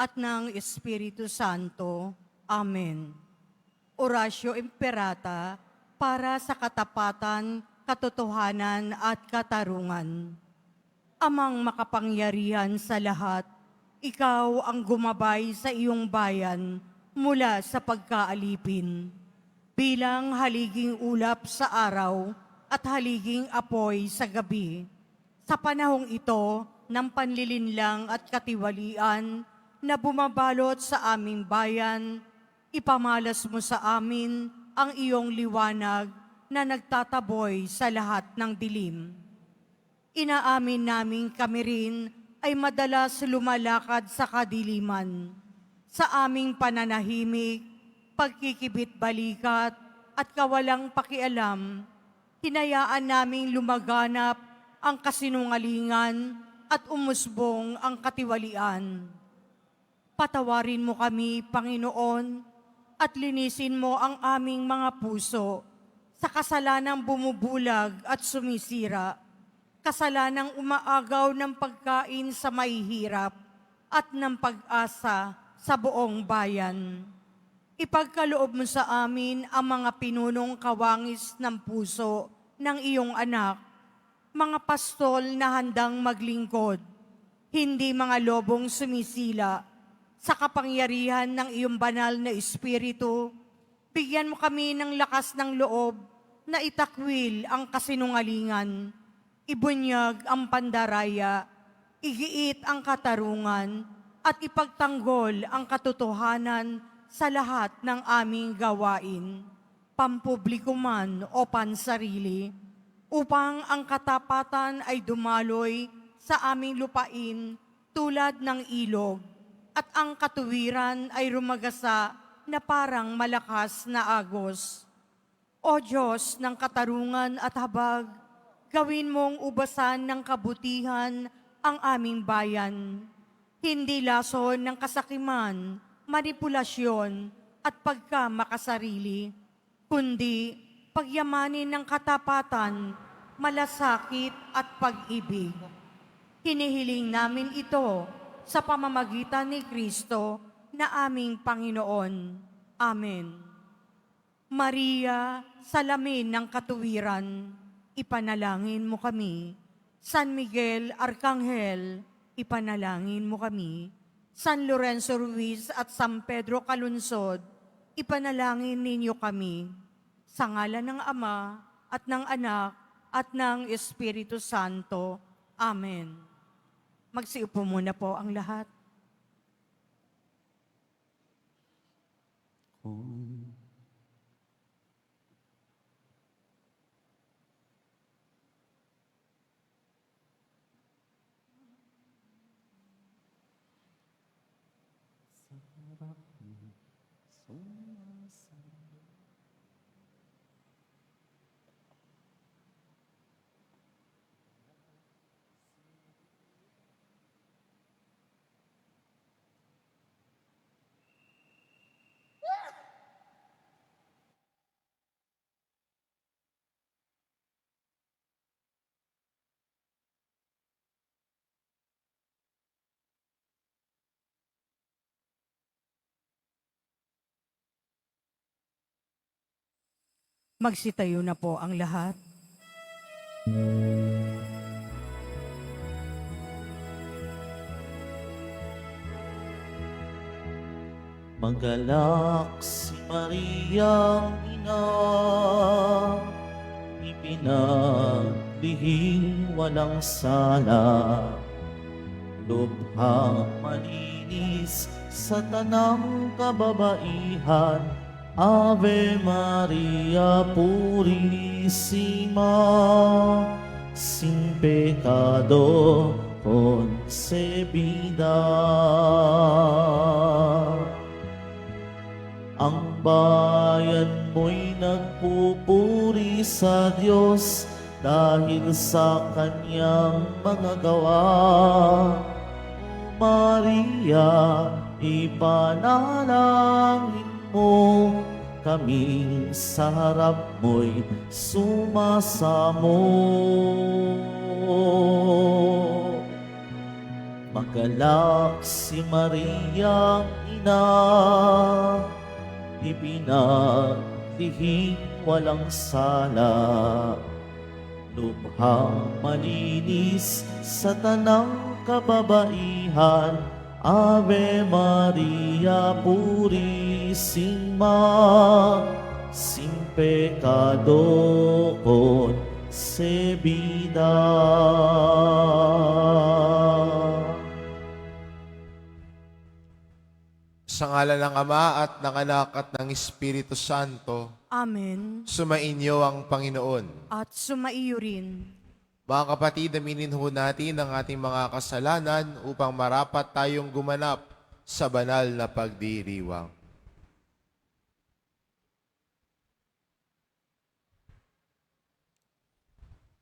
at ng Espiritu Santo. Amen. Oratio Imperata para sa katapatan, katotohanan at katarungan. Amang makapangyarihan sa lahat, ikaw ang gumabay sa iyong bayan mula sa pagkaalipin. Bilang haliging ulap sa araw at haliging apoy sa gabi, sa panahong ito ng panlilinlang at katiwalian na bumabalot sa aming bayan, ipamalas mo sa amin ang iyong liwanag na nagtataboy sa lahat ng dilim. Inaamin namin kami rin ay madalas lumalakad sa kadiliman. Sa aming pananahimik, pagkikibit-balikat at kawalang pakialam, hinayaan naming lumaganap ang kasinungalingan at umusbong ang katiwalian. Patawarin mo kami, Panginoon, at linisin mo ang aming mga puso sa kasalanang bumubulag at sumisira, kasalanang umaagaw ng pagkain sa mahihirap at ng pag-asa sa buong bayan. Ipagkaloob mo sa amin ang mga pinunong kawangis ng puso ng iyong anak, mga pastol na handang maglingkod, hindi mga lobong sumisila. Sa kapangyarihan ng iyong banal na Espiritu, bigyan mo kami ng lakas ng loob na itakwil ang kasinungalingan, ibunyag ang pandaraya, igiit ang katarungan, at ipagtanggol ang katotohanan sa lahat ng aming gawain, pampubliko man o pansarili, upang ang katapatan ay dumaloy sa aming lupain tulad ng ilog, at ang katuwiran ay rumagasa na parang malakas na agos. O Diyos ng katarungan at habag, gawin mong ubasan ng kabutihan ang aming bayan. Hindi lason ng kasakiman, manipulasyon at pagkamakasarili, kundi pagyamanin ng katapatan, malasakit at pag-ibig. Hinihiling namin ito sa pamamagitan ni Kristo na aming Panginoon. Amen. Maria, salamin ng katuwiran, ipanalangin mo kami. San Miguel Arcangel, ipanalangin mo kami. San Lorenzo Ruiz at San Pedro Calunsod, ipanalangin ninyo kami. Sa ngalan ng Ama at ng Anak at ng Espiritu Santo. Amen. Magsiupo muna po ang lahat. Magsitayo na po ang lahat. Magalak si Mariang ina, ipinaglihing walang sala, lubhang malinis sa tanang kababaihan. Ave Maria Purissima, sin pecado concebida. Ang bayan mo'y nagpupuri sa Diyos dahil sa kanyang mga gawa. O Maria, ipanalangin mo kaming sa harap mo'y sumasamo. Magalak si Mariang ina, ipinaglihing walang sala, lubhang malinis sa tanang kababaihan. Ave Maria Purissima, sin pecado concebida. Sa ngalan ng Ama at ng Anak at ng Espiritu Santo, Amen. sumainyo ang Panginoon. At sumaiyo rin. Mga kapatid, aminin ho natin ang ating mga kasalanan upang marapat tayong gumanap sa banal na pagdiriwang.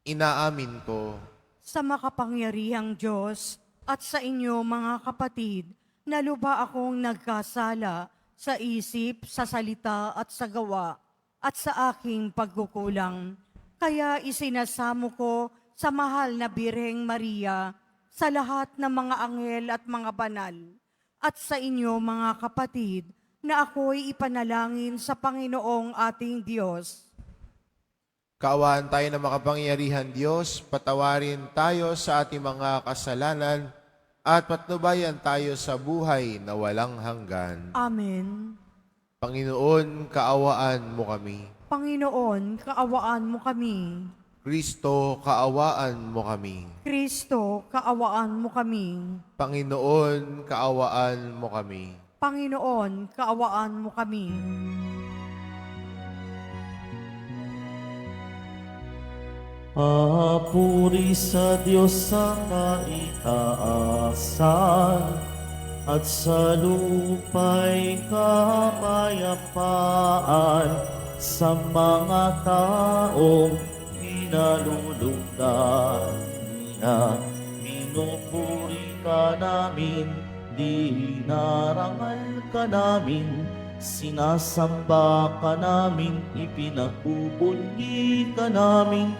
Inaamin ko Sa makapangyarihang Diyos at sa inyo mga kapatid, na luba akong nagkasala sa isip, sa salita at sa gawa at sa aking pagkukulang. Kaya isinasamo ko sa mahal na Birheng Maria, sa lahat ng mga anghel at mga banal, at sa inyo mga kapatid, na ako'y ipanalangin sa Panginoong ating Diyos. kaawaan tayo ng makapangyarihan Diyos, patawarin tayo sa ating mga kasalanan at patnubayan tayo sa buhay na walang hanggan. Amen. Panginoon, kaawaan mo kami. Panginoon, kaawaan mo kami. Kristo, kaawaan mo kami. Kristo, kaawaan mo kami. Panginoon, kaawaan mo kami. Panginoon, kaawaan mo kami. Papuri sa Diyos sa kaitaasan, at sa lupa'y kapayapaan sa mga taong pinalulugdan niya. Pinupuri ka namin, dinarangal ka namin, sinasamba ka namin, ipinagpupuni ka namin,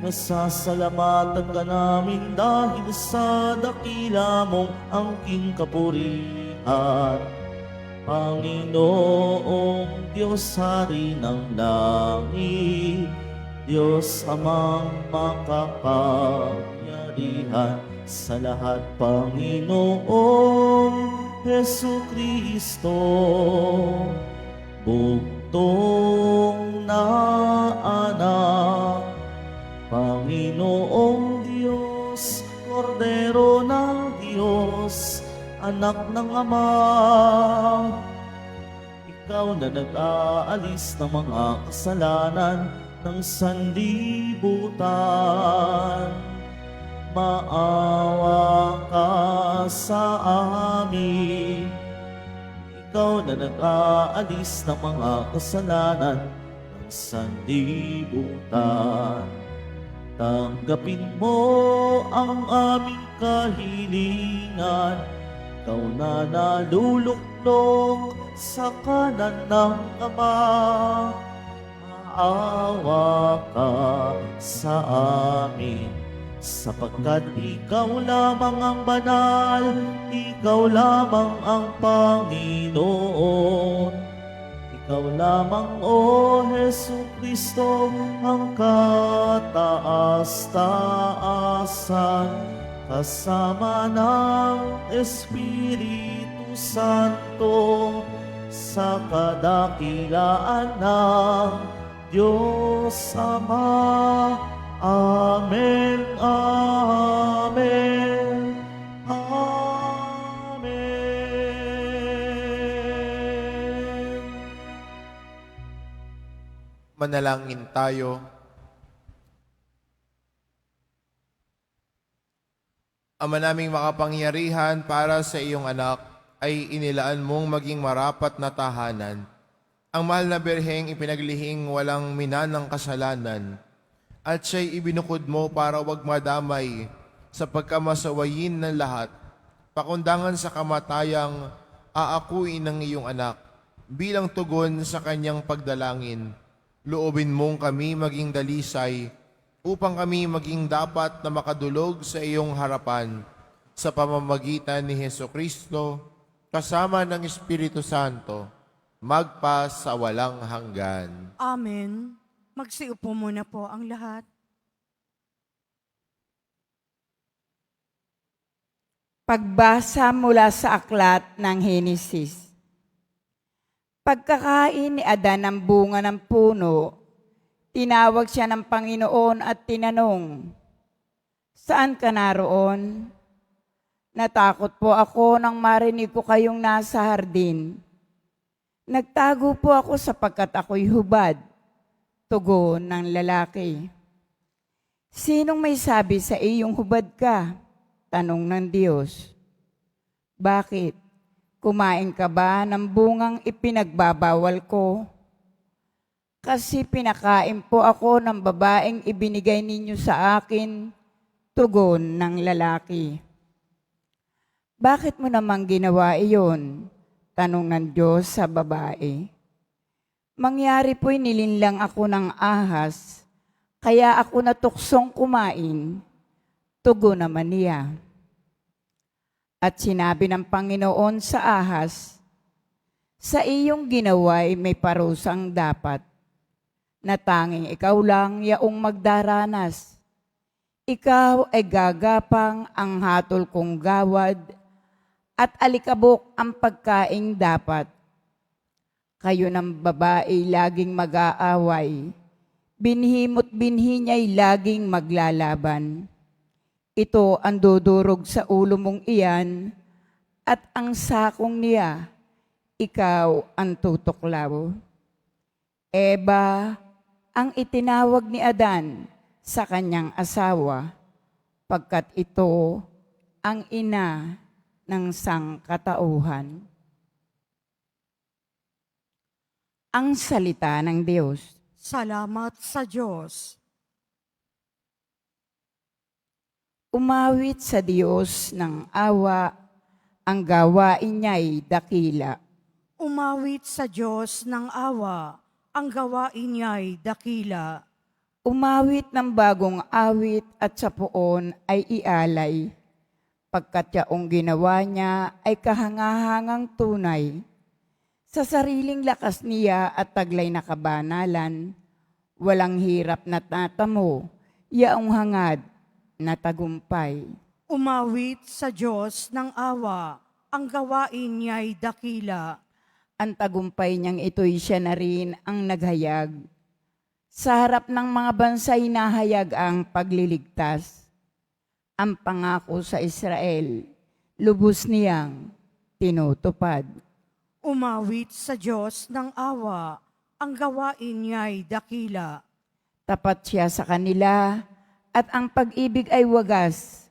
pinasasalamatan ka namin dahil sa dakila mong angking kapurihan. Panginoong Diyos, Hari ng langit, Diyos amang makapangyarihan sa lahat, Panginoong Hesu Kristo, bugtong na anak, Panginoong Diyos, Kordero ng Diyos, anak ng Ama, ikaw na nag-aalis ng mga kasalanan ng sanlibutan. Maawa ka sa amin, ikaw na nag-aalis ng mga kasalanan ng sanlibutan. Tanggapin mo ang aming kahilingan, ikaw na naluluklok sa kanan ng Ama. Maawa ka sa amin, sapagkat ikaw lamang ang banal, ikaw lamang ang Panginoon. Ikaw lamang, O Hesu Kristo, ang kataas-taasan, kasama ng Espiritu Santo, sa kadakilaan ng Diyos Ama. Amen, amen, amen. Manalangin tayo. Ama naming makapangyarihan, para sa iyong anak ay inilaan mong maging marapat na tahanan. Ang mahal na Birheng ipinaglihing walang minanang kasalanan, at siya'y ibinukod mo para wag madamay sa pagkamasawayin ng lahat. Pakundangan sa kamatayang aakuin ng iyong anak, bilang tugon sa kanyang pagdalangin, loobin mong kami maging dalisay, upang kami maging dapat na makadulog sa iyong harapan, sa pamamagitan ni Hesukristo, kasama ng Espiritu Santo, magpa sa walang hanggan. Amen. Magsiupo muna po ang lahat. Pagbasa mula sa aklat ng Henesis. Pagkakain ni Adan ng bunga ng puno, tinawag siya ng Panginoon at tinanong, "Saan ka naroon?" "Natakot po ako nang marinig ko kayong nasa hardin. Nagtago po ako sapagkat ako'y hubad," tugon ng lalaki. "Sinong may sabi sa iyong hubad ka?" tanong ng Diyos. "Bakit? Kumain ka ba ng bungang ipinagbabawal ko? Kasi pinakain po ako ng babaeng ibinigay ninyo sa akin," tugon ng lalaki. "Bakit mo namang ginawa iyon?" tanong ng Diyos sa babae. "Mangyari po'y nilinlang ako ng ahas, kaya ako natuksong kumain," tugon naman niya. At sinabi ng Panginoon sa ahas, "Sa iyong ginawa'y may parusang dapat, na tanging ikaw lang yaong magdaranas. Ikaw ay gagapang ang hatol kong gawad, at alikabok ang pagkaing dapat. Kayo ng babae laging mag-aaway, binhimo't binhi niya'y laging maglalaban. Ito ang dudurog sa ulo mong iyan, at ang sakong niya, ikaw ang tutuklaw." Eva ang itinawag ni Adan sa kanyang asawa, pagkat ito ang ina ng sangkatauhan. Ang salita ng Diyos. Salamat sa Diyos. Umawit sa Diyos ng awa, ang gawain niya'y dakila. Umawit sa Diyos ng awa, ang gawain niya'y dakila. Umawit ng bagong awit at sa poon ay ialay, pagkat yaong ginawa niya ay kahangahangang tunay. Sa sariling lakas niya at taglay na kabanalan, walang hirap na natamo, yaong hangad na tagumpay. Umawit sa Diyos ng awa, ang gawain niya'y dakila. Ang tagumpay niyang ito'y siya na rin ang naghayag. Sa harap ng mga bansa'y nahayag ang pagliligtas. Ang pangako sa Israel, lubos niyang tinutupad. Umawit sa Diyos ng awa, ang gawain niya'y dakila. Tapat siya sa kanila, at ang pag-ibig ay wagas.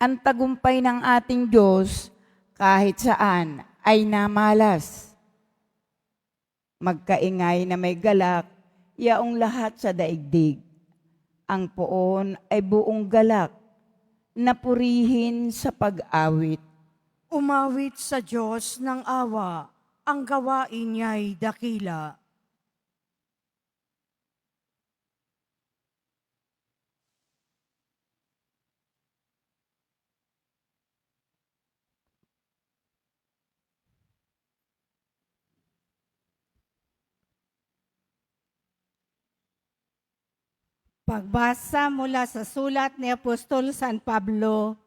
Ang tagumpay ng ating Diyos kahit saan ay namalas. Magkaingay na may galak, yaong lahat sa daigdig. Ang poon ay buong galak, na purihin sa pag-awit. Umawit sa Diyos ng awa, ang gawain niya'y dakila. Pagbasa mula sa sulat ni Apostol San Pablo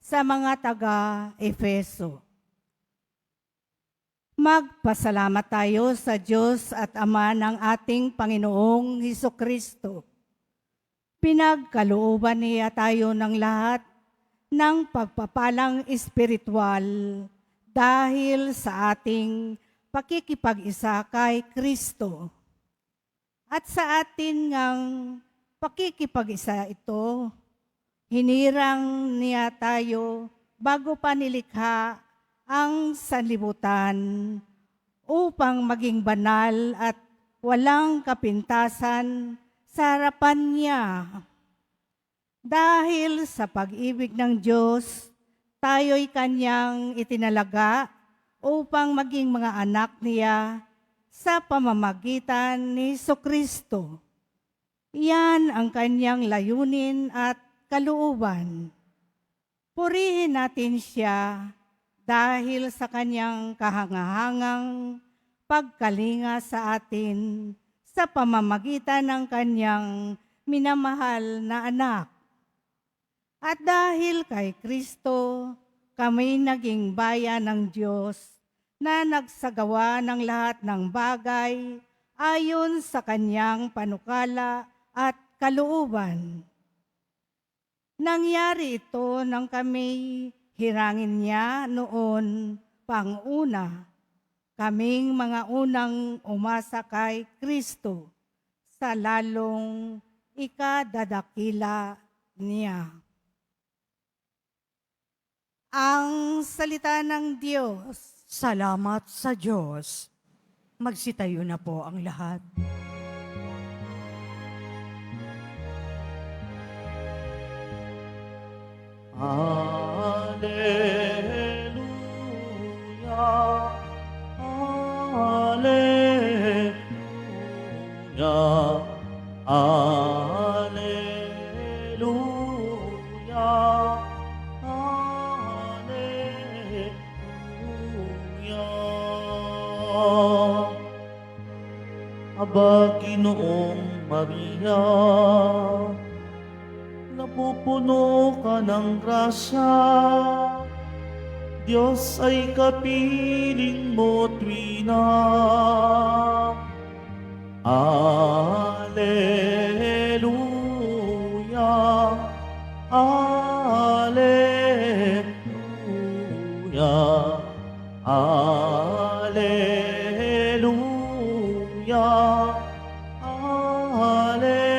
sa mga taga-Efeso. Magpasalamat tayo sa Diyos at Ama ng ating Panginoong Hesukristo. Pinagkalooban niya tayo ng lahat ng pagpapalang espiritual dahil sa ating pakikipag-isa kay Kristo. At sa atin ngang pakikipag-isa ito, hinirang niya tayo bago pa nilikha ang sanlibutan upang maging banal at walang kapintasan sa harapan niya. Dahil sa pag-ibig ng Diyos, tayo'y kanyang itinalaga upang maging mga anak niya sa pamamagitan ni Jesucristo. Iyan ang kanyang layunin at kalooban. Purihin natin siya dahil sa kanyang kahangahangang pagkalinga sa atin sa pamamagitan ng kanyang minamahal na anak. At dahil kay Kristo, kami naging bayan ng Diyos na nagsagawa ng lahat ng bagay ayon sa kanyang panukala at kalooban. Nangyari ito nang kami hirangin niya noon pang-una, kaming mga unang umasa kay Kristo sa lalong ikadadakila niya. Ang salita ng Diyos. Salamat sa Diyos. Magsitayo na po ang lahat. Alleluia, Alleluia, Alleluia, Alleluia. Aba, Ginoong Maria, napupuno ka ng grasya, Diyos ay kapiling mo tuwina. Alleluia, Alleluia, Alleluia, Alleluia.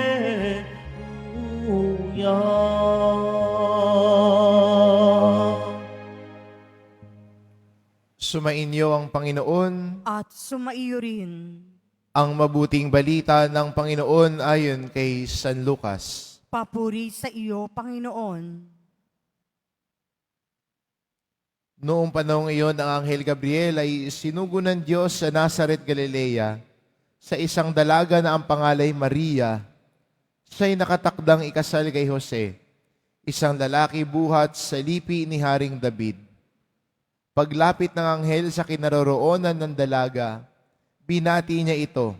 Sumainyo ang Panginoon. At sumaiyo rin. Ang mabuting balita ng Panginoon ayon kay San Lucas. Papuri sa iyo, Panginoon. Noong panahong iyon, ang Anghel Gabriel ay sinugo ng Diyos sa Nazaret, Galilea, sa isang dalaga na ang pangalay Maria. Siya'y nakatakdang ikasal kay Jose, isang lalaki buhat sa lipi ni Haring David. Paglapit ng anghel sa kinaroroonan ng dalaga, binati niya ito,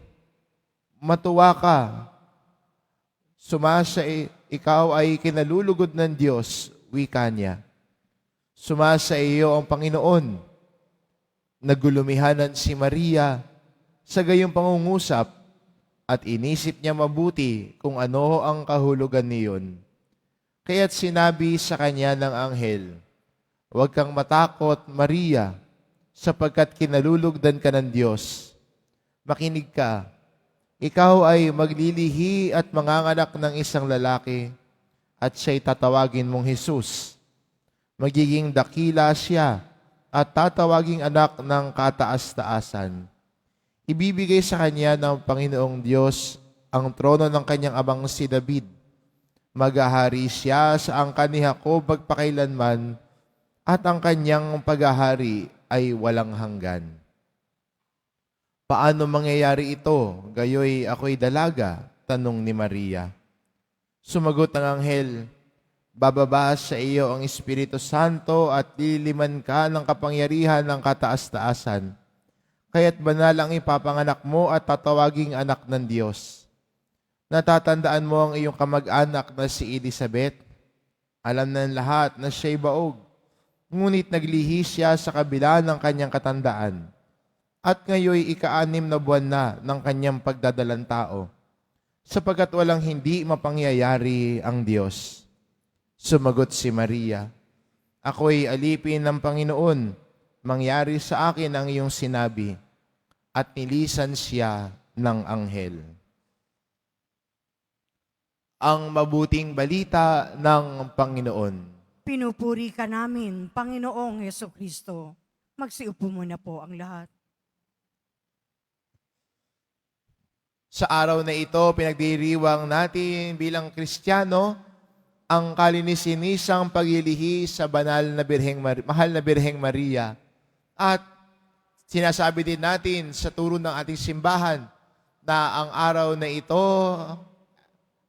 "Matuwa ka, sumasa ikaw ay kinalulugod ng Diyos," wika niya. "Sumasa iyo ang Panginoon." Nagulumihanan si Maria sa gayong pangungusap at inisip niya mabuti kung ano ang kahulugan niyon. Kaya't sinabi sa kanya ng anghel, "Huwag kang matakot, Maria, sapagkat kinalulugdan ka ng Diyos. Makinig ka, ikaw ay maglilihi at manganganak ng isang lalaki, at siya'y tatawagin mong Jesus. Magiging dakila siya at tatawaging anak ng kataas-taasan. Ibibigay sa kanya ng Panginoong Diyos ang trono ng kanyang amang si David. Maghahari siya sa angkan ni Jacob magpakailanman, at ang kanyang paghahari ay walang hanggan." "Paano mangyayari ito? Gayoy ako'y dalaga," tanong ni Maria. Sumagot ang anghel, "Bababa sa iyo ang Espiritu Santo at liliman ka ng kapangyarihan ng kataas-taasan. Kaya't banal ang ipapanganak mo at tatawaging anak ng Diyos. Natatandaan mo ang iyong kamag-anak na si Elizabeth? Alam ng lahat na siya'y baog. Ngunit naglihi siya sa kabila ng kanyang katandaan. At ngayoy ika-6 na buwan na ng kanyang pagdadalang tao, sapagkat walang hindi mapangyayari ang Diyos." Sumagot si Maria, "Ako'y alipin ng Panginoon, mangyari sa akin ang iyong sinabi." At nilisan siya ng anghel. Ang mabuting balita ng Panginoon. Pinupuri ka namin, Panginoong Hesukristo. Magsiupo muna po ang lahat. Sa araw na ito, pinagdiriwang natin bilang Kristiyano ang kalinisin-nisang paglilihi sa mahal na Birheng Maria. At sinasabi din natin sa turo ng ating simbahan na ang araw na ito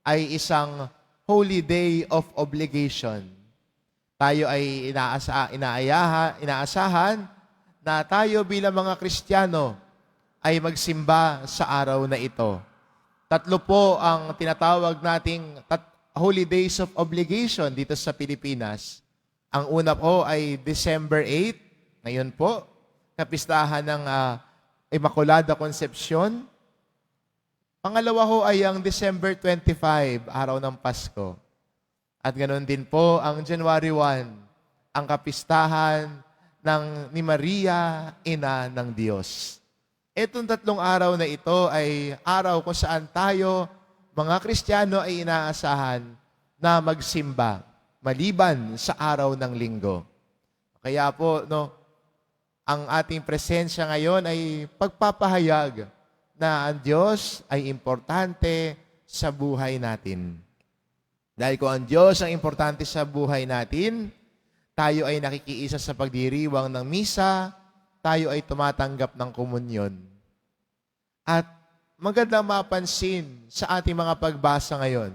ay isang holy day of obligation. tayo ay inaasahan na tayo bilang mga Kristiyano ay magsimba sa araw na ito. 3 po ang tinatawag nating Holy Days of Obligation dito sa Pilipinas. Ang una po ay December 8, ngayon po, kapistahan ng Immaculada Concepcion. Pangalawa ho ay ang December 25, araw ng Pasko. At ganoon din po ang January 1, ang kapistahan ni Maria, Ina ng Diyos. Itong 3 araw na ito ay araw kung saan tayo, mga Kristiyano, ay inaasahan na magsimba maliban sa araw ng linggo. Kaya po, ang ating presensya ngayon ay pagpapahayag na ang Diyos ay importante sa buhay natin. Dahil kung ang Diyos ang importante sa buhay natin, tayo ay nakikiisa sa pagdiriwang ng misa, tayo ay tumatanggap ng komunyon. At maganda mapansin sa ating mga pagbasa ngayon.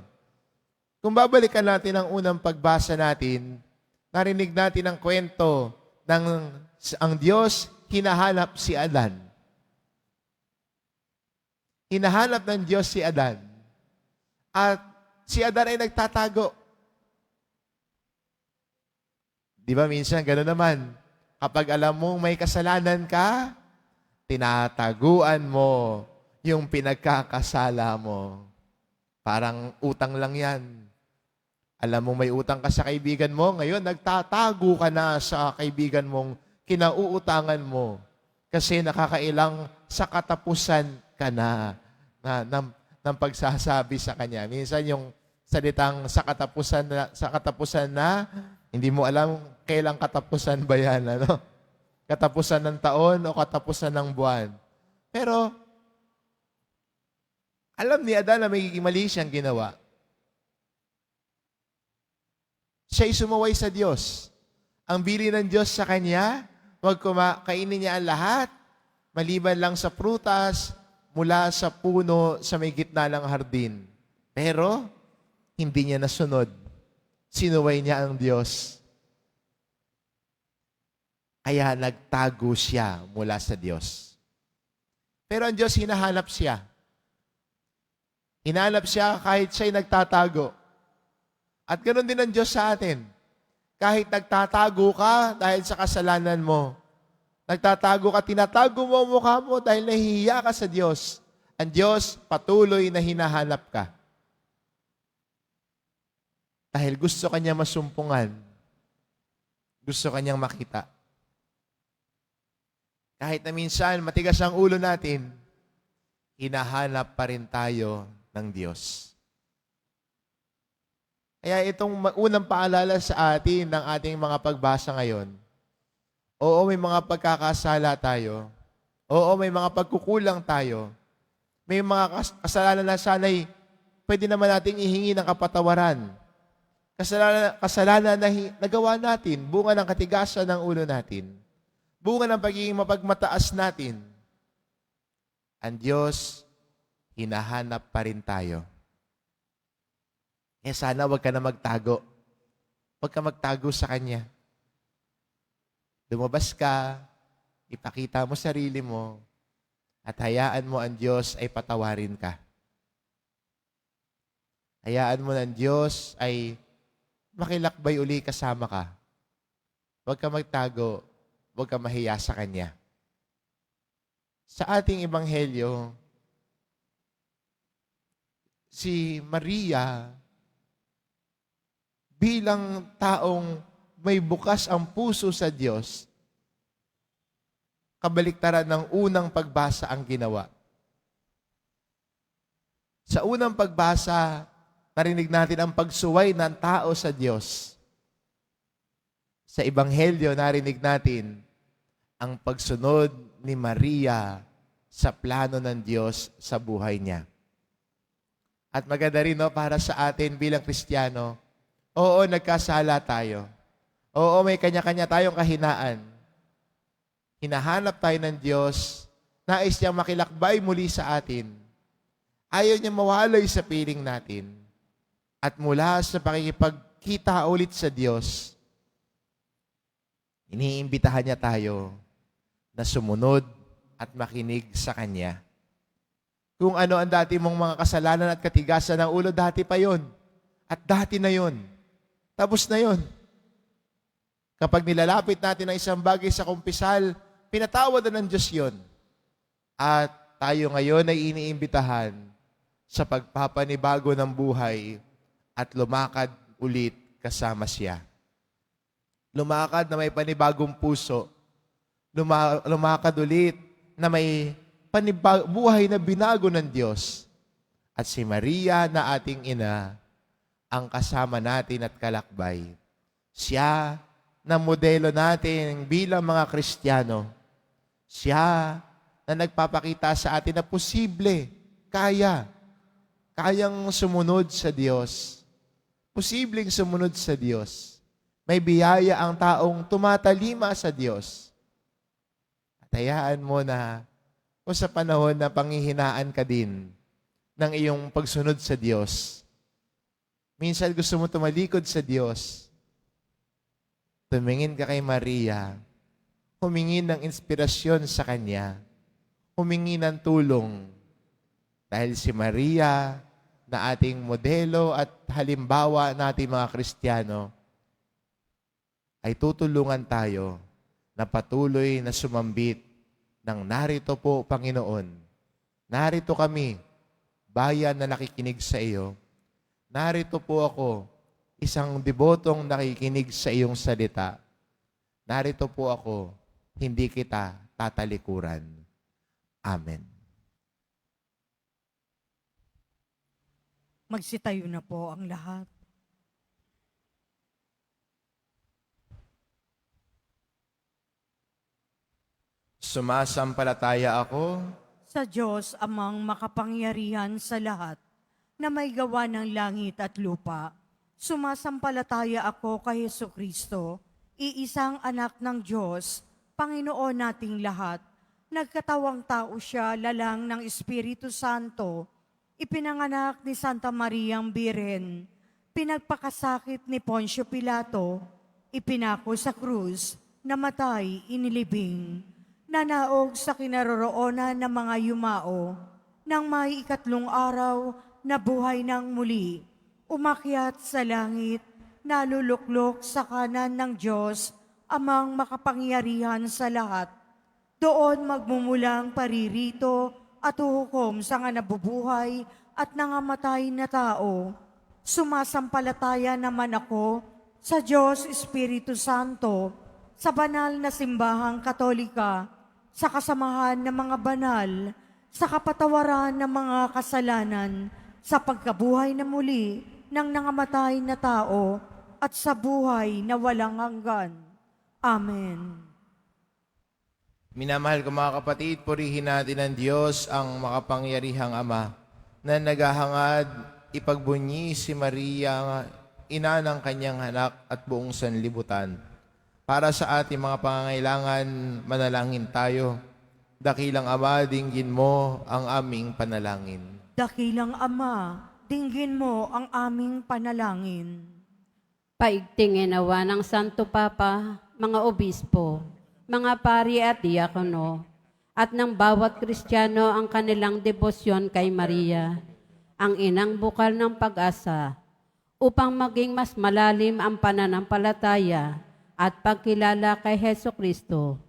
Kung babalikan natin ang unang pagbasa natin, narinig natin ang kwento ng ang Diyos hinahanap si Adan. Hinahanap ng Diyos si Adan. At si Adan ay nagtatago. Di ba minsan gano'n naman? Kapag alam mong may kasalanan ka, tinataguan mo yung pinagkakasala mo. Parang utang lang yan. Alam mo may utang ka sa kaibigan mo, ngayon nagtatago ka na sa kaibigan mong kinauutangan mo kasi nakakailang sa katapusan ka na ng pagsasabi sa kanya. Minsan yung salitang sa katapusan na, hindi mo alam kailang katapusan ba yan, Katapusan ng taon o katapusan ng buwan. Pero, alam ni Adan na may mali siyang ginawa. Siya'y sumaway sa Diyos. Ang bili ng Diyos sa kanya, huwag kainin niya ang lahat, maliban lang sa prutas, mula sa puno sa may gitna ng hardin. Pero, hindi niya nasunod. Sinuway niya ang Diyos. Kaya nagtago siya mula sa Diyos. Pero ang Diyos, hinahanap siya. Hinahanap siya kahit siya'y nagtatago. At ganoon din ang Diyos sa atin. Kahit nagtatago ka dahil sa kasalanan mo, nagtatago ka, tinatago mo ang mukha mo dahil nahihiya ka sa Diyos. Ang Diyos patuloy na hinahanap ka. Dahil gusto kanya masumpungan. Gusto kanyang makita. Kahit na minsan matigas ang ulo natin, hinahanap pa rin tayo ng Diyos. Kaya itong unang paalala sa atin ng ating mga pagbasa ngayon, oo, may mga pagkakasala tayo. Oo, may mga pagkukulang tayo. May mga kasalanan na sana'y pwede naman nating ihingi ng kapatawaran. Kasalanan na nagawa natin, bunga ng katigasan ng ulo natin. Bunga ng pagiging mapagmataas natin. Ang Diyos, hinahanap pa rin tayo. Sana huwag ka na magtago. Huwag ka magtago sa Kanya. Lumabas ka, ipakita mo sarili mo, at hayaan mo ang Diyos ay patawarin ka. Hayaan mo ng Diyos ay makilakbay uli kasama ka. Huwag ka magtago, huwag ka mahiya sa Kanya. Sa ating ebanghelyo, si Maria, bilang taong may bukas ang puso sa Diyos, kabaliktaran ng unang pagbasa ang ginawa. Sa unang pagbasa, narinig natin ang pagsuway ng tao sa Diyos. Sa Ebanghelyo, narinig natin ang pagsunod ni Maria sa plano ng Diyos sa buhay niya. At maganda rin para sa atin bilang Kristiyano, oo, nagkasala tayo. Oo, may kanya-kanya tayong kahinaan. Hinahanap tayo ng Diyos, nais niyang makilakbay muli sa atin. Ayaw niya mawalay sa piling natin. At mula sa pakikipagkita ulit sa Diyos, iniimbitahan niya tayo na sumunod at makinig sa Kanya. Kung ano ang dati mong mga kasalanan at katigasan ng ulo, dati pa yon. At dati na yon. Tapos na yon. Kapag nilalapit natin ang isang bagay sa kumpisal, pinatawad na ng Diyos yon. At tayo ngayon ay iniimbitahan sa pagpapanibago ng buhay at lumakad ulit kasama siya. Lumakad na may panibagong puso. Lumakad ulit na may buhay na binago ng Diyos. At si Maria na ating ina, ang kasama natin at kalakbay. Siya na modelo natin bilang mga Kristiyano. Siya na nagpapakita sa atin na posible, kayang sumunod sa Diyos. Posibleng sumunod sa Diyos. May biyaya ang taong tumatalima sa Diyos. At hayaan mo na kung sa panahon na panghihinaan ka din ng iyong pagsunod sa Diyos. Minsan gusto mo tumalikod sa Diyos. Tumingin ka kay Maria. Humingi ng inspirasyon sa Kanya. Humingi ng tulong. Dahil si Maria na ating modelo at halimbawa nating mga Kristiyano ay tutulungan tayo na patuloy na sumambit ng narito po, Panginoon. Narito kami, bayan na nakikinig sa iyo. Narito po ako, isang debotong nakikinig sa iyong salita. Narito po ako, hindi kita tatalikuran. Amen. Magsitayo na po ang lahat. Sumasampalataya ako Sa Diyos amang makapangyarihan sa lahat, na may gawa ng langit at lupa. Sumasampalataya ako kay Jesucristo, iisang anak ng Diyos, Panginoon nating lahat. Nagkatawang tao siya, lalang ng Espiritu Santo, ipinanganak ni Santa Mariang Birhen, pinagpakasakit ni Poncio Pilato, ipinako sa krus, namatay, inilibing, nanaog sa kinaroroonan ng mga yumao, nang may 3 araw, nabuhay ng muli, umakyat sa langit, naluluklok sa kanan ng Diyos, amang makapangyarihan sa lahat. Doon magmumulang paririto at huhukom sa nga nabubuhay at nangamatay na tao. Sumasampalataya naman ako sa Diyos Espiritu Santo, sa banal na simbahang Katolika, sa kasamahan ng mga banal, sa kapatawaran ng mga kasalanan, sa pagkabuhay na muli ng nangamatay na tao, at sa buhay na walang hanggan. Amen. Minamahal ko mga kapatid, purihin natin ang Diyos, ang makapangyarihang Ama, na naghahangad ipagbunyi si Maria, ina ng kanyang anak at buong sanlibutan. Para sa ating mga pangangailangan, manalangin tayo. Dakilang Ama, dinggin mo ang aming panalangin. Dakilang Ama, dinggin mo ang aming panalangin. Paigtingin nawa ng Santo Papa, mga obispo, mga pari at diakono, at ng bawat Kristiyano ang kanilang debosyon kay Maria, ang inang bukal ng pag-asa, upang maging mas malalim ang pananampalataya at pagkilala kay Jesucristo.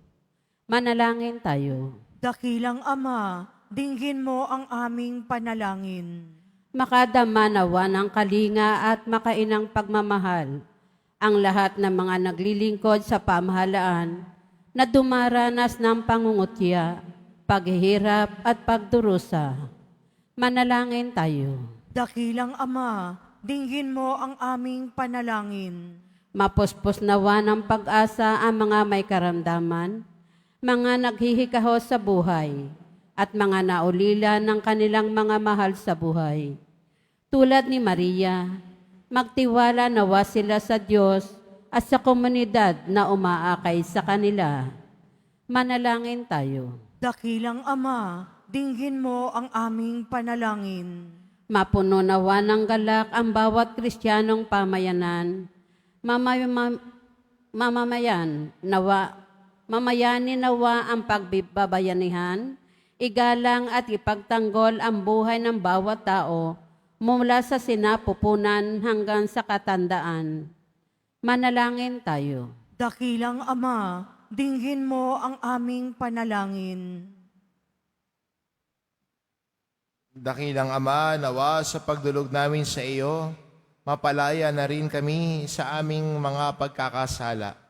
Manalangin tayo. Dakilang Ama, dinggin mo ang aming panalangin. Makadama nawa ng kalinga at makainang pagmamahal ang lahat ng mga naglilingkod sa pamahalaan na dumaranas ng pangungutya, paghihirap at pagdurusa. Manalangin tayo. Dakilang Ama, dinggin mo ang aming panalangin. Mapuspos nawa ng pag-asa ang mga may karamdaman, mga naghihikahos sa buhay, at mga naulila ng kanilang mga mahal sa buhay. Tulad ni Maria, magtiwala nawa sila sa Diyos at sa komunidad na umaakay sa kanila. Manalangin tayo. Dakilang Ama, dinggin mo ang aming panalangin. Mapuno nawa ng galak ang bawat Kristiyanong pamayanan, mamayanin nawa ang pagbabayanihan, igalang at ipagtanggol ang buhay ng bawat tao mula sa sinapupunan hanggang sa katandaan. Manalangin tayo. Dakilang Ama, dinggin mo ang aming panalangin. Dakilang Ama, nawa sa pagdulog namin sa iyo, mapalaya na rin kami sa aming mga pagkakasala.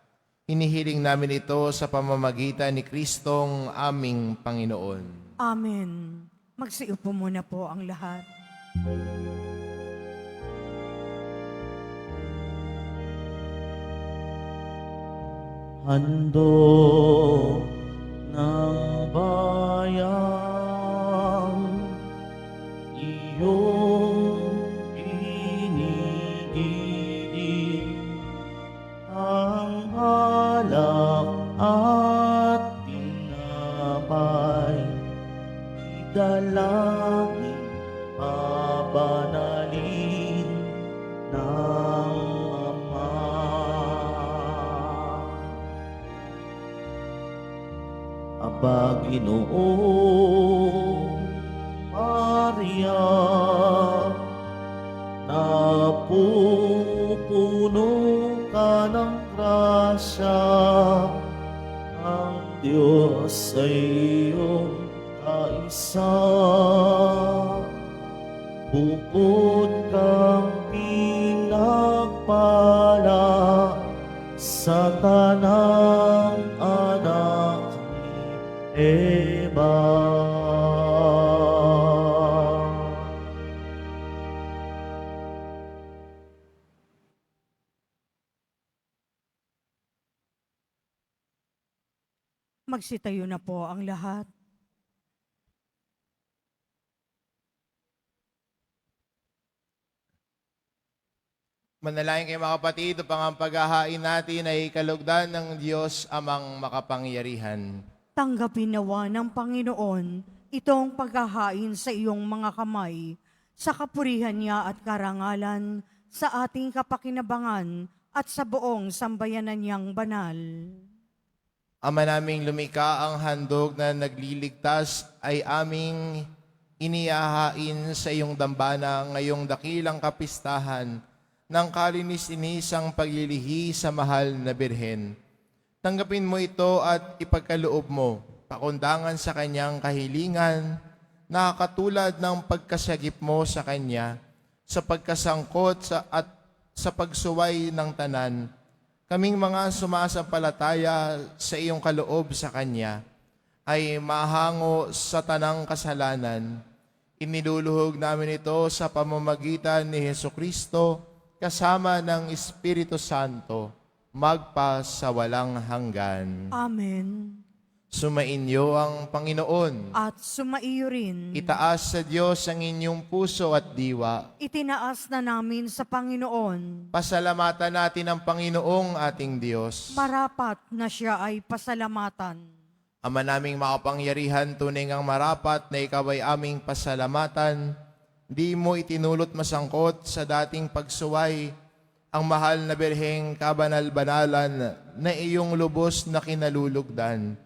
Hinihiling namin ito sa pamamagitan ni Kristong aming Panginoon. Amen. Magsiupo muna po ang lahat. Handog ng bayan, iyong iniibig, ang alak at tinapay, idalangin pabanalin ng Ama. Aba, Ginoong Maria, napupuno ka ng grasya, ang Diyos ay iyong kaisa. Bukod kang pinagpala sa tanang anak ni Eva. Magsitayo na po ang lahat. Manalangin kayo mga kapatid, upang ang paghahain natin ay kalugdan ng Diyos amang makapangyarihan. Tanggapin nawa ng Panginoon itong paghahain sa iyong mga kamay, sa kapurihan niya at karangalan, sa ating kapakinabangan at sa buong sambayanan niyang banal. Ama naming lumika, ang handog na nagliligtas ay aming inihahain sa iyong dambana ngayong dakilang kapistahan ng kalinis-inisang paglilihi sa mahal na Birhen. Tanggapin mo ito at ipagkaloob mo, pakundangan sa kanyang kahilingan, na katulad ng pagkasagip mo sa kanya, sa pagkasangkot at sa pagsuway ng tanan. Kaming mga sumasampalataya sa iyong kaloob sa kanya, ay mahango sa tanang kasalanan. Iniluluhog namin ito sa pamamagitan ni Hesukristo, kasama ng Espiritu Santo, magpa sa walang hanggan. Amen. Sumainyo ang Panginoon. At sumaiyo rin. Itaas sa Diyos ang inyong puso at diwa. Itinaas na namin sa Panginoon. Pasalamatan natin ang Panginoong ating Diyos. Marapat na siya ay pasalamatan. Ama naming makapangyarihan, tunay ngang marapat na ikaw ay aming pasalamatan. Di mo itinulot masangkot sa dating pagsuway ang mahal na Birheng kabanal-banalan na iyong lubos na kinalulugdan,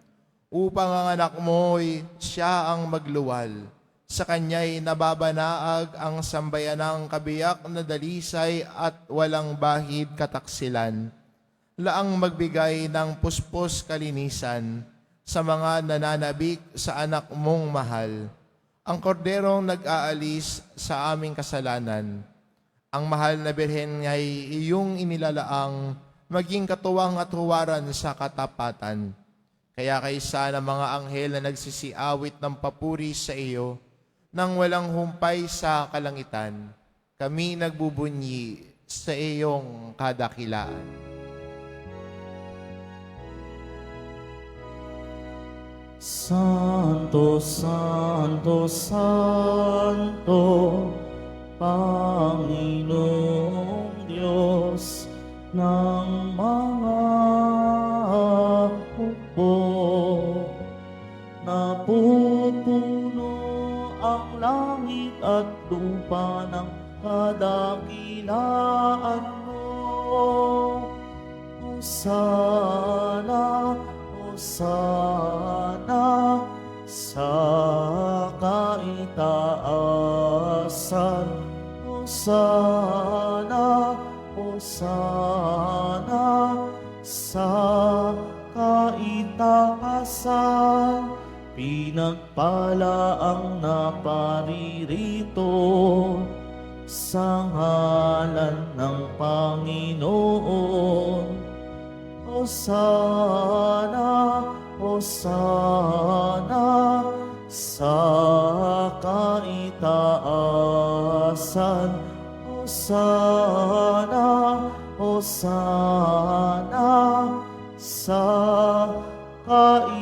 upang ang anak mo'y siya ang magluwal. Sa kanya'y nababanaag ang sambayanang kabiyak na dalisay at walang bahid kataksilan. Laang magbigay ng puspos kalinisan sa mga nananabik sa anak mong mahal. Ang korderong nag-aalis sa aming kasalanan. Ang mahal na Birhen ay iyong inilalaang maging katuwang at huwaran sa katapatan. Kaya kaysa ng mga anghel na nagsisiawit ng papuri sa iyo, nang walang humpay sa kalangitan, kami nagbubunyi sa iyong kadakilaan. Santo, Santo, Santo, Panginoong Diyos ng mga hukbo, napupuno ang langit at lupa ng kadakilaan mo. Hosana, Hosana sa kaitaasan. Hosana, Hosana sa kaitaasan. Pinagpala ang naparirito sa ngalan ng Panginoon. Hosana, Hosana sa kaitaasan. Hosana, Hosana sa kaitaasan.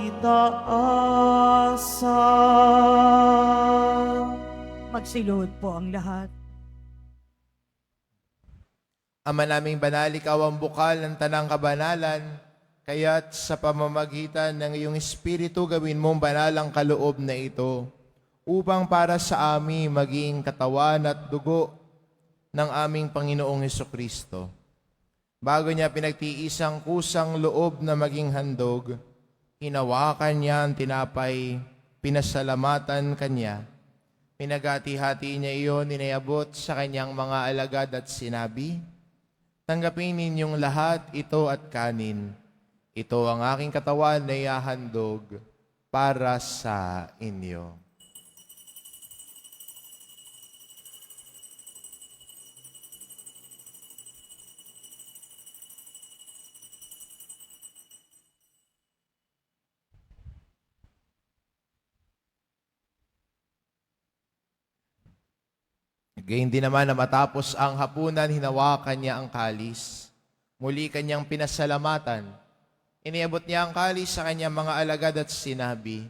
Magsilod po ang lahat. Ama naming banal, ikaw ang bukal ng tanang kabanalan, kaya't sa pamamagitan ng iyong Espiritu gawin mong banal ang kaloob na ito, upang para sa amin maging katawan at dugo ng aming Panginoong Hesukristo. Bago niya pinagtiis ang kusang loob na maging handog, hinawakan niya ang tinapay, pinasalamatan kanya. Pinagati-hati niya iyon, inayabot sa kanyang mga alagad at sinabi, "Tanggapin ninyong lahat ito at kanin. Ito ang aking katawan na ihahandog para sa inyo." Gayun din naman na matapos ang hapunan, hinawakan niya ang kalis. Muli kanyang pinasalamatan. Iniabot niya ang kalis sa kanyang mga alagad at sinabi,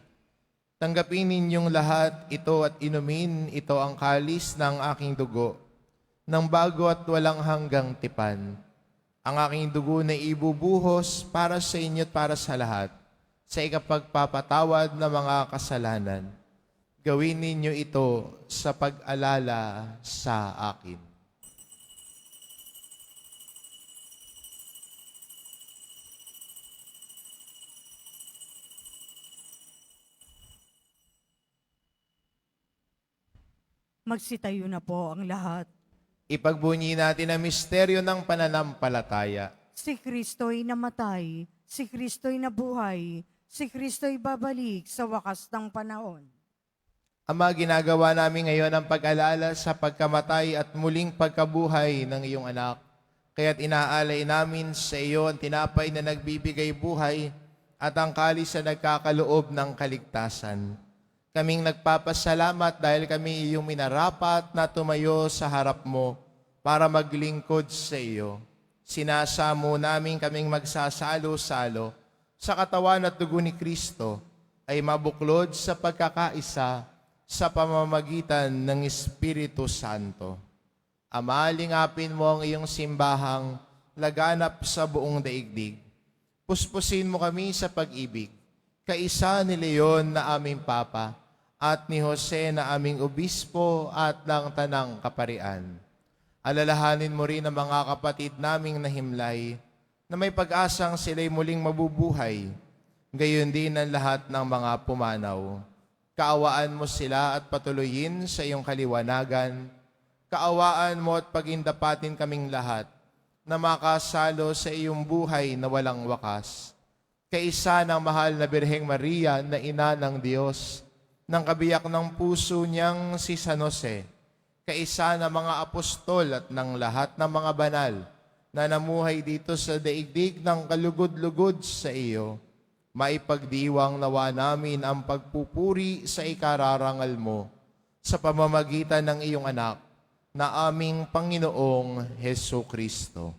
"Tanggapin ninyong lahat ito at inumin ito ang kalis ng aking dugo, ng bago at walang hanggang tipan. Ang aking dugo na ibubuhos para sa inyo at para sa lahat, sa ikapagpapatawad ng mga kasalanan. Gawin ninyo ito sa pag-alala sa akin." Magsitayo na po ang lahat. Ipagbunyi natin ang misteryo ng pananampalataya. Si Kristo'y namatay, si Kristo'y nabuhay, si Kristo'y babalik sa wakas ng panahon. Ama, ginagawa namin ngayon ang pag-alala sa pagkamatay at muling pagkabuhay ng iyong anak. Kaya't inaalay namin sa iyo ang tinapay na nagbibigay buhay at ang kalis na nagkakaloob ng kaligtasan. Kaming nagpapasalamat dahil kami iyong minarapat na tumayo sa harap mo para maglingkod sa iyo. Sinasamo namin kaming magsasalo-salo sa katawan at dugo ni Kristo ay mabuklod sa pagkakaisa sa pamamagitan ng Espiritu Santo. Ama, lingapin mo ang iyong simbahang laganap sa buong daigdig. Puspusin mo kami sa pag-ibig, kaisa ni Leon na aming Papa, at ni Jose na aming Obispo at ng Tanang Kaparian. Alalahanin mo rin ang mga kapatid naming nahimlay, na may pag-asang sila'y muling mabubuhay, gayon din ang lahat ng mga pumanaw. Kaawaan mo sila at patuloyin sa iyong kaliwanagan. Kaawaan mo at pagindapatin kaming lahat na makasalo sa iyong buhay na walang wakas. Kaisa ng mahal na Birheng Maria na ina ng Diyos, ng kabiyak ng puso niyang si San Jose, kaisa ng mga apostol at ng lahat ng mga banal na namuhay dito sa daigdig ng kalugod-lugod sa iyo, maipagdiwang nawa namin ang pagpupuri sa ikararangal mo sa pamamagitan ng iyong anak na aming Panginoong Hesukristo.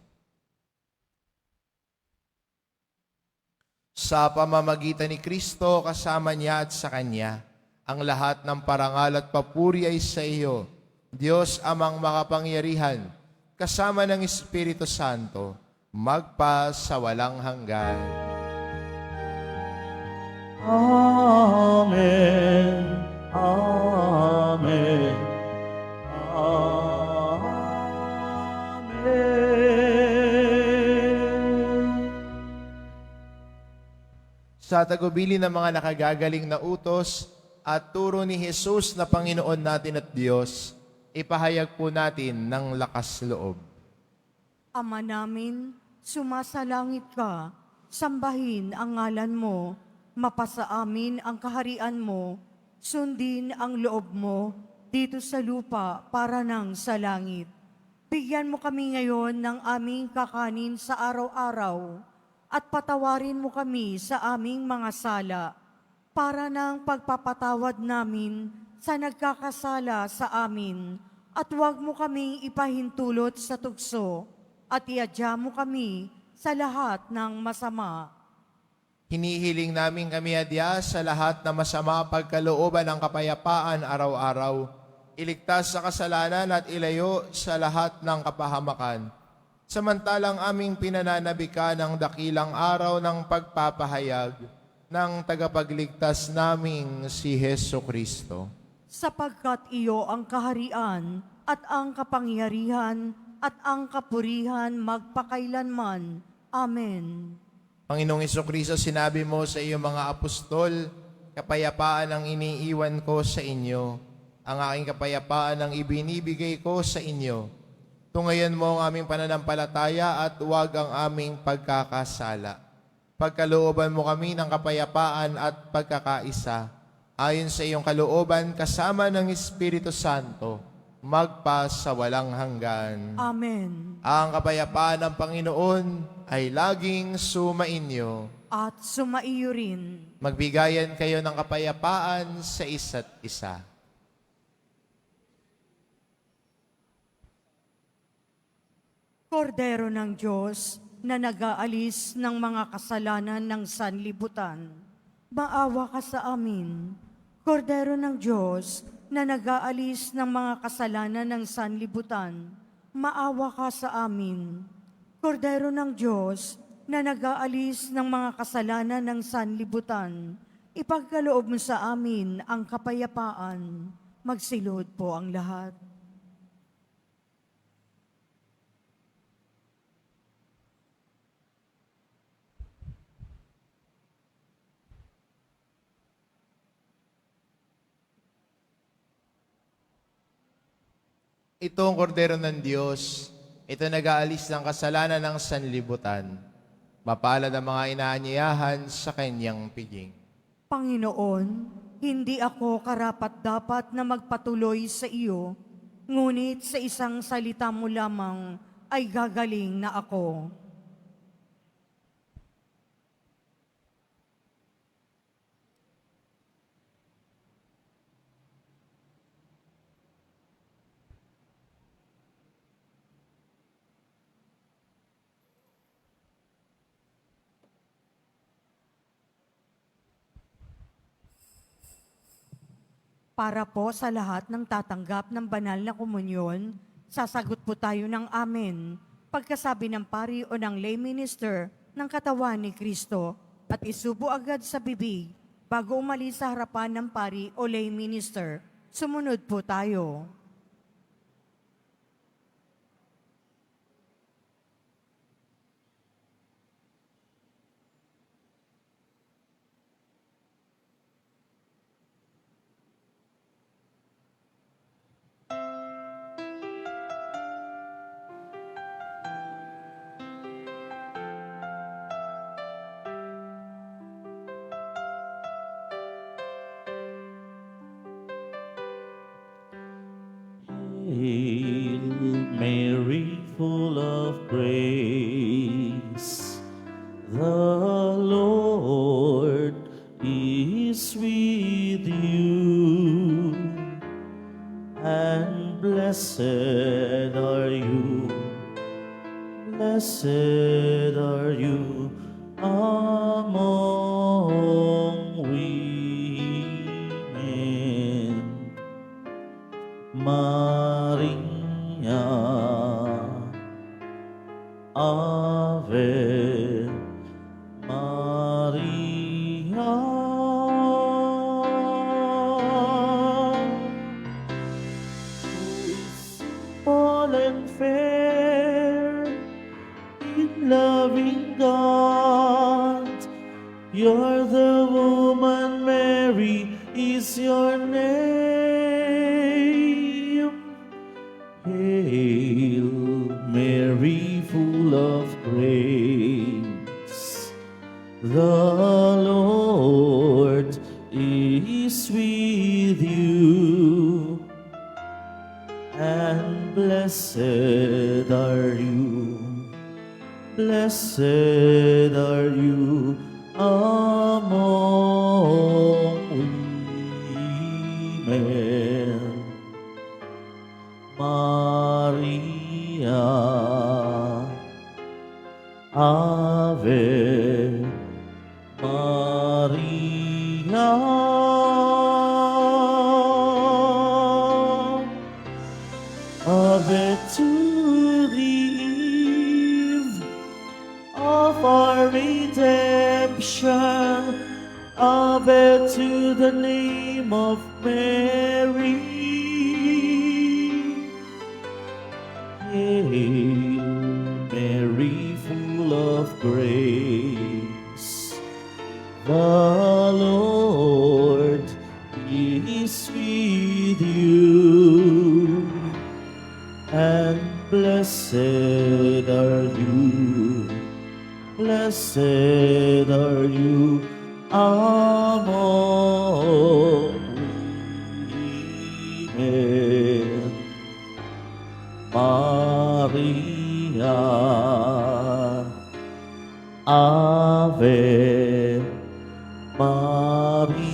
Sa pamamagitan ni Kristo, kasama niya at sa Kanya, ang lahat ng parangal at papuri ay sa iyo, Diyos amang makapangyarihan, kasama ng Espiritu Santo, magpa sa walang hanggan. Amen. Amen. Amen. sa tagubili ng mga nakagagaling na utos at turo ni Jesus na Panginoon natin at Diyos, ipahayag po natin ng lakas loob. Ama namin, sumasalangit ka, sambahin ang ngalan mo, mapasa amin ang kaharian mo, sundin ang loob mo dito sa lupa para nang sa langit. Bigyan mo kami ngayon ng aming kakanin sa araw-araw at patawarin mo kami sa aming mga sala para ng pagpapatawad namin sa nagkakasala sa amin at huwag mo kaming ipahintulot sa tukso at iadya mo kami sa lahat ng masama. Hinihiling namin kami adya sa lahat na masama pagkalooban ng kapayapaan araw-araw. Iligtas sa kasalanan at ilayo sa lahat ng kapahamakan. Samantalang aming pinananabika ng dakilang araw ng pagpapahayag ng tagapagligtas naming si Heso Kristo. Sapagkat iyo ang kaharian at ang kapangyarihan at ang kapurihan magpakailanman. Amen. Panginoong Kristo, sinabi mo sa iyong mga apostol, kapayapaan ang iniiwan ko sa inyo. Ang aking kapayapaan ang ibinibigay ko sa inyo. Tungayan mo ang aming pananampalataya at huwag ang aming pagkakasala. Pagkalooban mo kami ng kapayapaan at pagkakaisa. Ayon sa iyong kalooban, kasama ng Espiritu Santo, magpa sa walang hanggan. Amen. Ang kapayapaan ng Panginoon ay laging sumainyo. At sumaiyo rin. Magbigayan kayo ng kapayapaan sa isa't isa. Kordero ng Diyos na nag-aalis ng mga kasalanan ng sanlibutan, maawa ka sa amin. Kordero ng Diyos na nag-aalis ng mga kasalanan ng sanlibutan, maawa ka sa amin. Kordero ng Diyos na nag-aalis ng mga kasalanan ng sanlibutan, ipagkaloob mo sa amin ang kapayapaan. Magsilod po ang lahat. Ito ang kordero ng Diyos. Ito nag-aalis ng kasalanan ng sanlibutan. Mapalad ang mga inaanyayahan sa kanyang piging. Panginoon, hindi ako karapat-dapat na magpatuloy sa iyo, ngunit sa isang salita mo lamang ay gagaling na ako. Para po sa lahat ng tatanggap ng banal na komunyon, sasagot po tayo ng amen pagkasabi ng pari o ng lay minister ng katawan ni Kristo at isubo agad sa bibig bago umalis sa harapan ng pari o lay minister. Sumunod po tayo. Hail Mary, full of grace, the Lord is with you, and blessed are you among women. Maria, Ave Maria. Who is tall and fair in loving God, You're the woman, Mary is your name. Hail Mary, full of grace, the Lord is with you, and blessed are you among women. Maria, Ave Maria. Ave to the eve of our redemption. Ave to the name of Mary. Hail Mary, full of grace, the Lord is with you, and blessed are you among women. Maria, Ave Maria.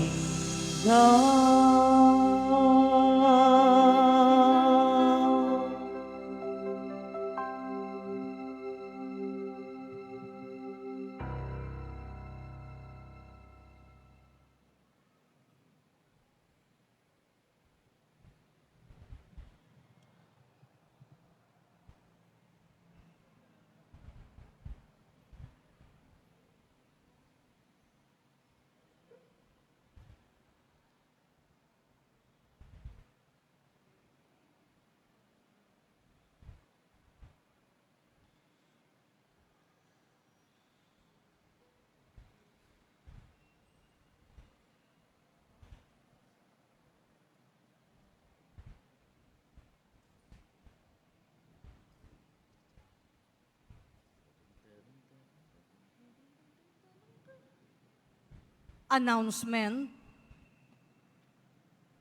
Announcement.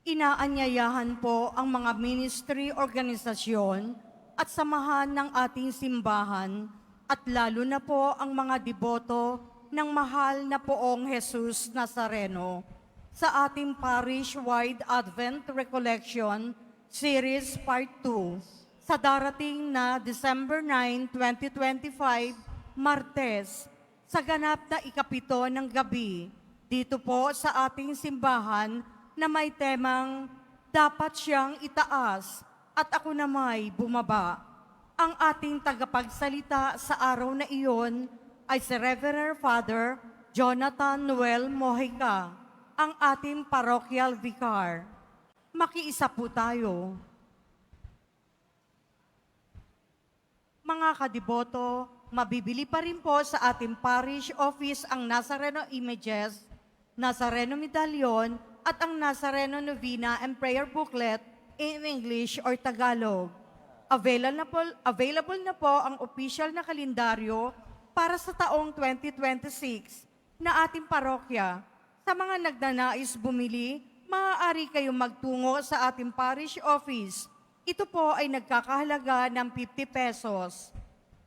Inaanyayahan po ang mga ministry, organisasyon at samahan ng ating simbahan at lalo na po ang mga deboto ng mahal na poong Jesus Nazareno sa ating parish-wide Advent Recollection Series Part 2 sa darating na December 9, 2025, Martes, sa ganap na ikapito ng gabi, dito po sa ating simbahan na may temang dapat siyang itaas at ako na may bumaba. Ang ating tagapagsalita sa araw na iyon ay si Reverend Father Jonathan Noel Mojica, ang ating parochial vicar. Makiisa po tayo. Mga kadiboto, mabibili pa rin po sa ating parish office ang Nazareno Images, Nazareno Medallion at ang Nazareno Novena and Prayer Booklet in English or Tagalog. Available na po ang official na kalendaryo para sa taong 2026 na ating parokya. Sa mga nagnanais bumili, maaari kayong magtungo sa ating parish office. Ito po ay nagkakahalaga ng 50 pesos.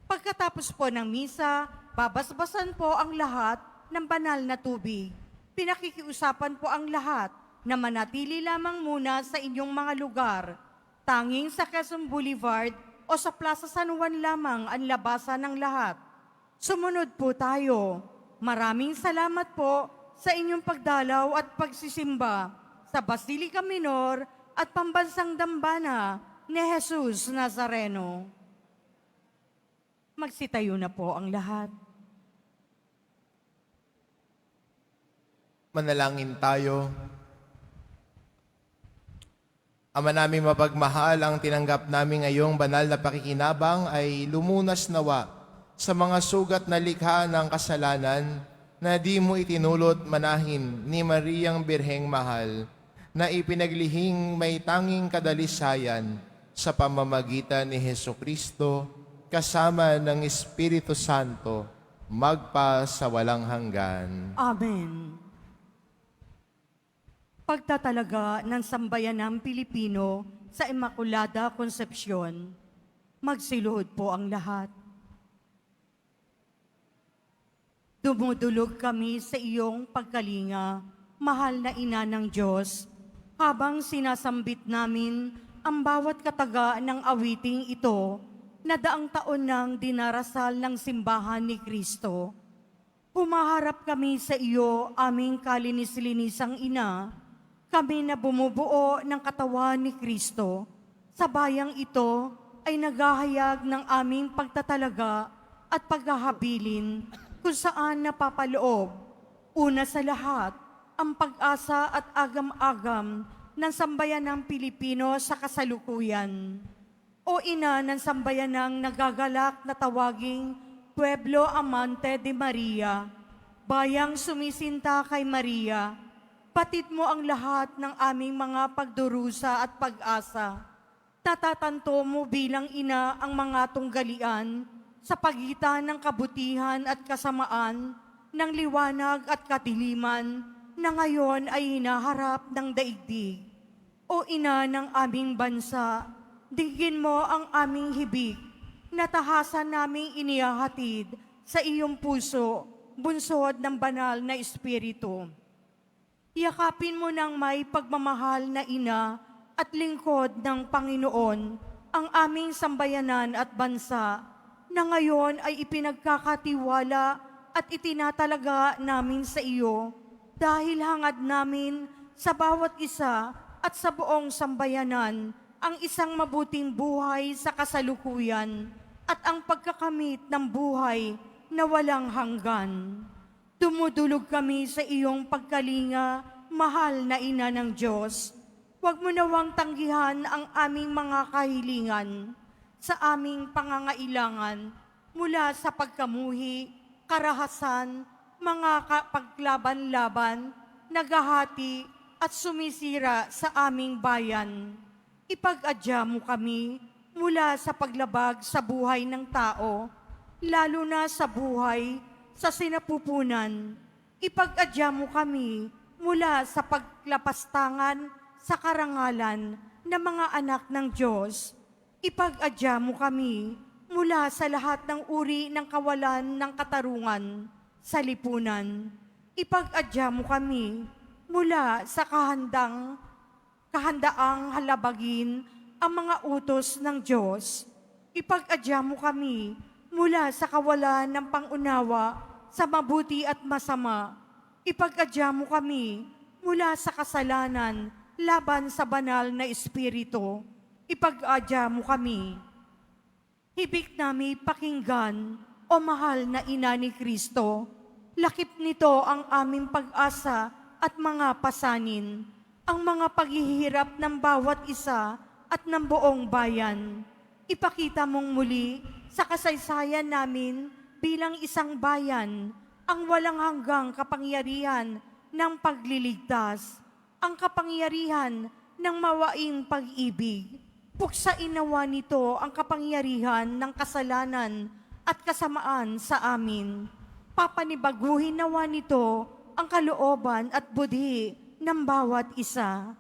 Pagkatapos po ng misa, babasbasan po ang lahat ng banal na tubig. Pinakikiusapan po ang lahat na manatili lamang muna sa inyong mga lugar. Tanging sa Quezon Boulevard o sa Plaza San Juan lamang ang labasan ng lahat. Sumunod po tayo. Maraming salamat po sa inyong pagdalaw at pagsisimba sa Basilica Minor at Pambansang Dambana ni Jesus Nazareno. Magsitayo na po ang lahat. Manalangin tayo. Ama naming mapagmahal, ang tinanggap namin ngayong banal na pakikinabang ay lumunas nawa sa mga sugat na likha ng kasalanan na di mo itinulot manahin ni Mariang Birheng Mahal na ipinaglihing may tanging kadalisayan sa pamamagitan ni Heso Kristo kasama ng Espiritu Santo magpa sa walang hanggan. Amen. Pagtatalaga ng sambayanang Pilipino sa Immaculada Concepcion, magsiluhod po ang lahat. Dumudulog kami sa iyong pagkalinga, mahal na ina ng Diyos, habang sinasambit namin ang bawat kataga ng awiting ito na daang taon nang dinarasal ng simbahan ni Kristo. Humaharap kami sa iyo, aming kalinis-linisang ina, kami na bumubuo ng katawan ni Kristo. Sa bayang ito ay naghahayag ng aming pagtatalaga at paghahabilin kung saan napapaloob, una sa lahat, ang pag-asa at agam-agam ng sambayanang Pilipino sa kasalukuyan. O ina ng sambayanang nagagalak na tawaging Pueblo Amante de Maria, bayang sumisinta kay Maria, patid mo ang lahat ng aming mga pagdurusa at pag-asa. Tatatanto mo bilang ina ang mga tunggalian sa pagitan ng kabutihan at kasamaan, ng liwanag at kadiliman na ngayon ay hinaharap ng daigdig. O ina ng aming bansa, digin mo ang aming hibik, na tahasan naming inihahatid sa iyong puso, bunsod ng banal na Espiritu. Yakapin mo ng may pagmamahal na ina at lingkod ng Panginoon ang aming sambayanan at bansa, na ngayon ay ipinagkakatiwala at itinatalaga namin sa iyo dahil hangad namin sa bawat isa at sa buong sambayanan ang isang mabuting buhay sa kasalukuyan at ang pagkakamit ng buhay na walang hanggan. Dumudulog kami sa iyong pagkalinga, mahal na ina ng Diyos. Huwag mo nawang tanggihan ang aming mga kahilingan sa aming pangangailangan mula sa pagkamuhi, karahasan, mga paglaban-laban, naghahati at sumisira sa aming bayan. Ipag-adya mo kami mula sa paglabag sa buhay ng tao, lalo na sa buhay sa sinapupunan. Ipag-adya mo kami mula sa paglapastangan sa karangalan ng mga anak ng Diyos. Ipag-adya mo kami mula sa lahat ng uri ng kawalan ng katarungan sa lipunan. Ipag-adya mo kami mula sa kahandaang halabagin ang mga utos ng Diyos. Ipag-adya mo kami mula sa kawalan ng pangunawa sa mabuti at masama. Ipag-adya mo kami mula sa kasalanan laban sa banal na Espiritu. Ipag-adya mo kami. Hibik nami pakinggan, o mahal na ina ni Kristo. Lakip nito ang aming pag-asa at mga pasanin, ang mga paghihirap ng bawat isa at ng buong bayan. Ipakita mong muli sa kasaysayan namin bilang isang bayan ang walang hanggang kapangyarihan ng pagliligtas, ang kapangyarihan ng mawaing pag-ibig. Puksain nawa nito ang kapangyarihan ng kasalanan at kasamaan sa amin. Papanibaguhin nawa nito ang kalooban at budhi ng bawat isa.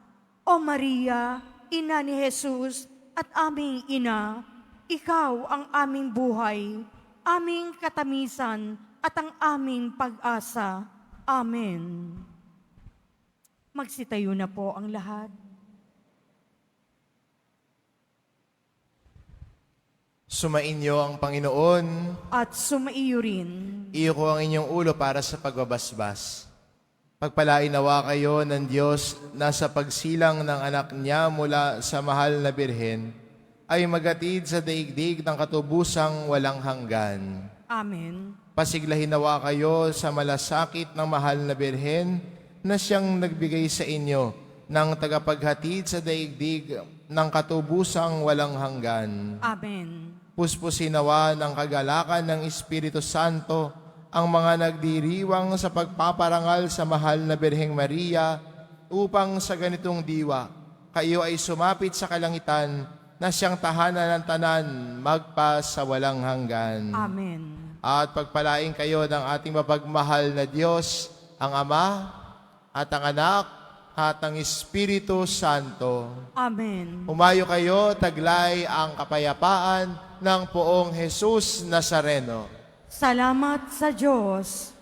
O Maria, ina ni Jesus at aming ina, ikaw ang aming buhay, aming katamisan at ang aming pag-asa. Amen. Magsitayo na po ang lahat. Sumainyo ang Panginoon. At sumaiyo rin. Iyo ko ang inyong ulo para sa pagbabasbas. Pagpalain nawa kayo ng Diyos na sa pagsilang ng anak niya mula sa mahal na birhen ay magatid sa daigdig ng katubusang walang hanggan. Amen. Pasiglahin nawa kayo sa malasakit ng mahal na birhen na siyang nagbigay sa inyo ng tagapaghatid sa daigdig ng katubusang walang hanggan. Amen. Puspusin nawa ng kagalakan ng Espiritu Santo ang mga nagdiriwang sa pagpaparangal sa mahal na Birheng Maria upang sa ganitong diwa, kayo ay sumapit sa kalangitan na siyang tahanan ng tanan magpa sa walang hanggan. Amen. At pagpalain kayo ng ating mapagmahal na Diyos, ang Ama at ang Anak at ang Espiritu Santo. Amen. Humayo kayo, taglay ang kapayapaan ng poong Jesus Nazareno. Salamat sa Diyos.